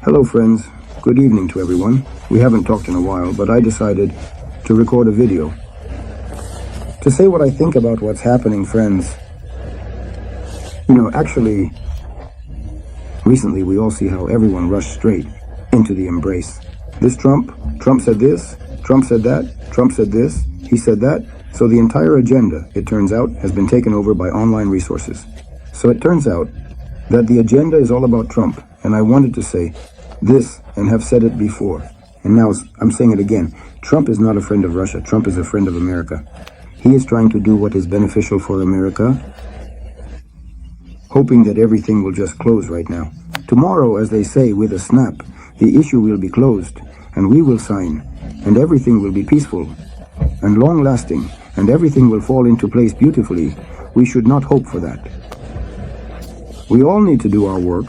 Hello friends, good evening to everyone. We haven't talked in a while, but I decided to record a video to say what I think about what's happening, friends. Actually, recently we all see how everyone rushed straight into the embrace. This Trump said this, Trump said that, Trump said this, he said that. So the entire agenda, it turns out, has been taken over by online resources. So it turns out that the agenda is all about Trump. And I wanted to say this and have said it before. And now I'm saying it again. Trump is not a friend of Russia. Trump is a friend of America. He is trying to do what is beneficial for America, hoping that everything will just close right now. Tomorrow, as they say, with a snap, the issue will be closed and we will sign and everything will be peaceful and long-lasting and everything will fall into place beautifully. We should not hope for that. We all need to do our work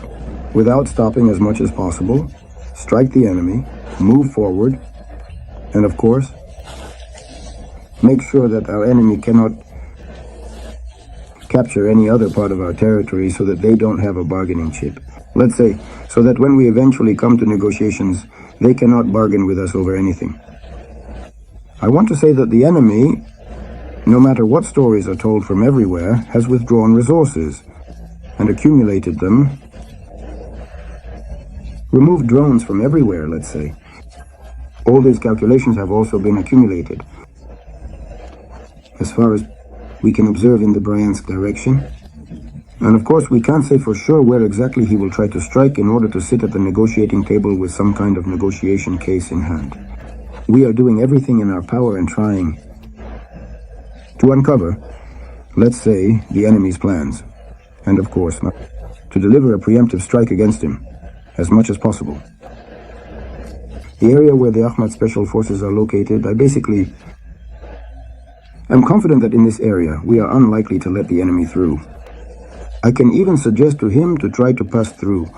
without stopping as much as possible, strike the enemy, move forward, and of course, make sure that our enemy cannot capture any other part of our territory so that they don't have a bargaining chip. Let's say, so that when we eventually come to negotiations, they cannot bargain with us over anything. I want to say that the enemy, no matter what stories are told from everywhere, has withdrawn resources and accumulated them, removed drones from everywhere, let's say. All these calculations have also been accumulated, as far as we can observe in the Bryansk direction. And of course, we can't say for sure where exactly he will try to strike in order to sit at the negotiating table with some kind of negotiation case in hand. We are doing everything in our power and trying to uncover, let's say, the enemy's plans. And of course, to deliver a preemptive strike against him as much as possible. The area where the Ahmad Special Forces are located, I'm confident that in this area, we are unlikely to let the enemy through. I can even suggest to him to try to pass through,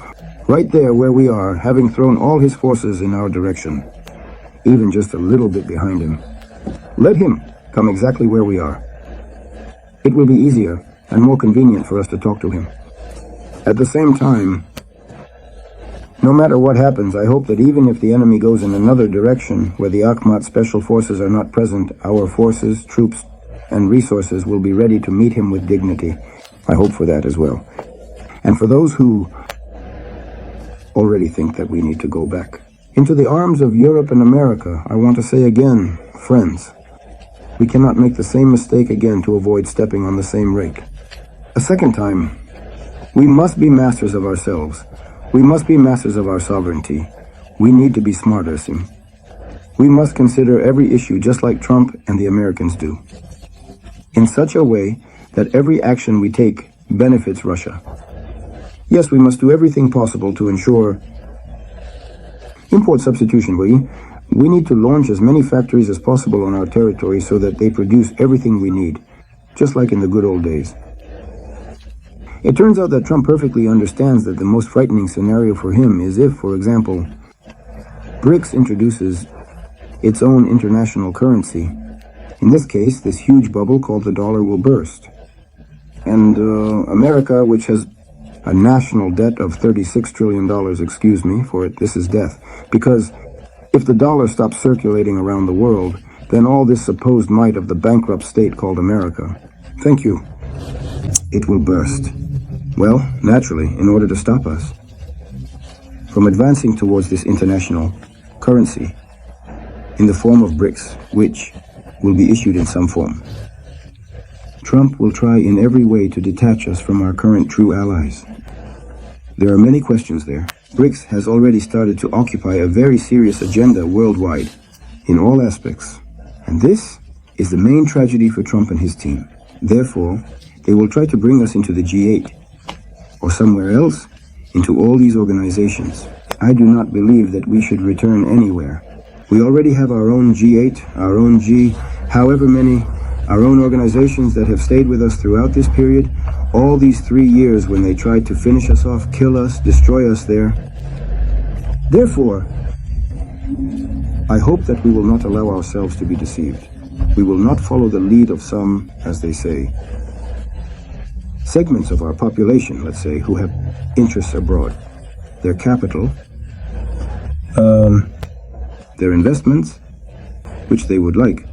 right there where we are, having thrown all his forces in our direction, even just a little bit behind him. Let him come exactly where we are. It will be easier and more convenient for us to talk to him. At the same time, no matter what happens, I hope that even if the enemy goes in another direction where the Akhmat Special Forces are not present, our forces, troops, and resources will be ready to meet him with dignity. I hope for that as well. And for those who already think that we need to go back into the arms of Europe and America, I want to say again, friends, we cannot make the same mistake again to avoid stepping on the same rake. A second time, we must be masters of ourselves. We must be masters of our sovereignty. We need to be smarter, Sim. We must consider every issue just like Trump and the Americans do, in such a way that every action we take benefits Russia. Yes, we must do everything possible to ensure import substitution. We need to launch as many factories as possible on our territory so that they produce everything we need, just like in the good old days. It turns out that Trump perfectly understands that the most frightening scenario for him is if, for example, BRICS introduces its own international currency. In this case, this huge bubble called the dollar will burst. And America, which has a national debt of $36 trillion, excuse me, for it, this is death. Because if the dollar stops circulating around the world, then all this supposed might of the bankrupt state called America, thank you, it will burst. Well, naturally, in order to stop us from advancing towards this international currency in the form of BRICS, which will be issued in some form, Trump will try in every way to detach us from our current true allies. There are many questions there. BRICS has already started to occupy a very serious agenda worldwide in all aspects. And this is the main tragedy for Trump and his team. Therefore, they will try to bring us into the G8 or somewhere else, into all these organizations. I do not believe that we should return anywhere. We already have our own G8, our own however many, our own organizations that have stayed with us throughout this period, all these 3 years when they tried to finish us off, kill us, destroy us there. Therefore, I hope that we will not allow ourselves to be deceived. We will not follow the lead of some, as they say, segments of our population, let's say, who have interests abroad. Their capital their investments, which they would like,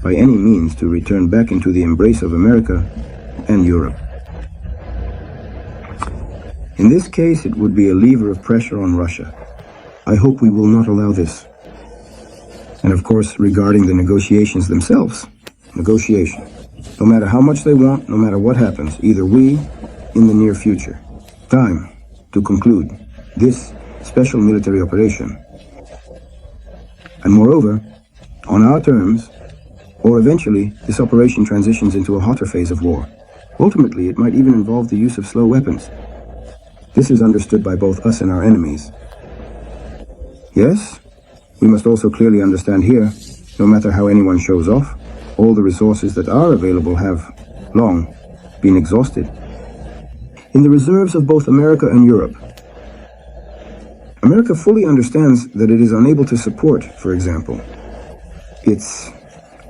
by any means, to return back into the embrace of America and Europe. In this case, it would be a lever of pressure on Russia. I hope we will not allow this. And of course, regarding the negotiations themselves, negotiation. No matter how much they want, no matter what happens, either we, in the near future, time to conclude this special military operation. And moreover, on our terms, or eventually, this operation transitions into a hotter phase of war. Ultimately, it might even involve the use of slow weapons. This is understood by both us and our enemies. Yes, we must also clearly understand here, no matter how anyone shows off, all the resources that are available have long been exhausted. In the reserves of both America and Europe, America fully understands that it is unable to support, for example, its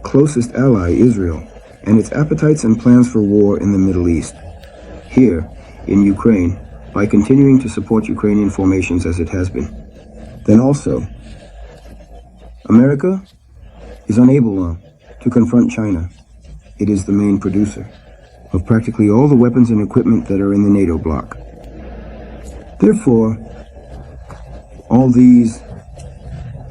closest ally, Israel, and its appetites and plans for war in the Middle East. Here, in Ukraine, by continuing to support Ukrainian formations as it has been. Then also, America is unable to confront China. It is the main producer of practically all the weapons and equipment that are in the NATO bloc. Therefore, all these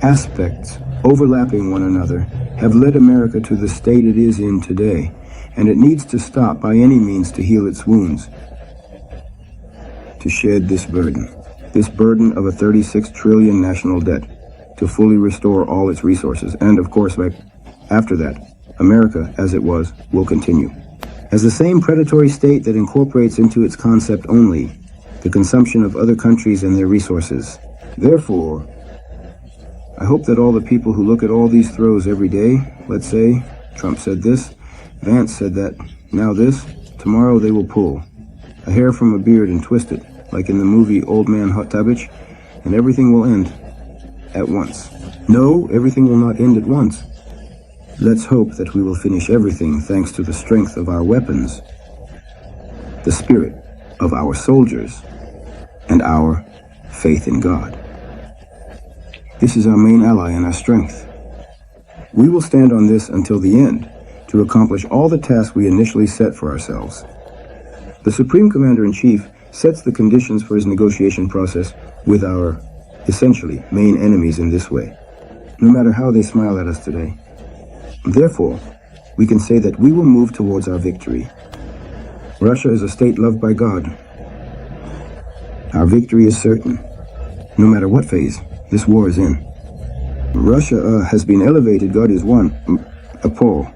aspects overlapping one another have led America to the state it is in today, and it needs to stop by any means to heal its wounds, to shed this burden of a 36 trillion national debt, to fully restore all its resources, and of course, after that, America, as it was, will continue. As the same predatory state that incorporates into its concept only the consumption of other countries and their resources. Therefore, I hope that all the people who look at all these throws every day, let's say, Trump said this, Vance said that, now this, tomorrow they will pull a hair from a beard and twist it, like in the movie Old Man Hot Tabbage, and everything will end at once. No, everything will not end at once. Let's hope that we will finish everything thanks to the strength of our weapons, the spirit of our soldiers, and our faith in God. This is our main ally and our strength. We will stand on this until the end to accomplish all the tasks we initially set for ourselves. The Supreme Commander-in-Chief sets the conditions for his negotiation process with our, essentially, main enemies in this way, no matter how they smile at us today. Therefore, we can say that we will move towards our victory. Russia is a state loved by God. Our victory is certain, no matter what phase this war is in. Russia has been elevated, God is one, Paul.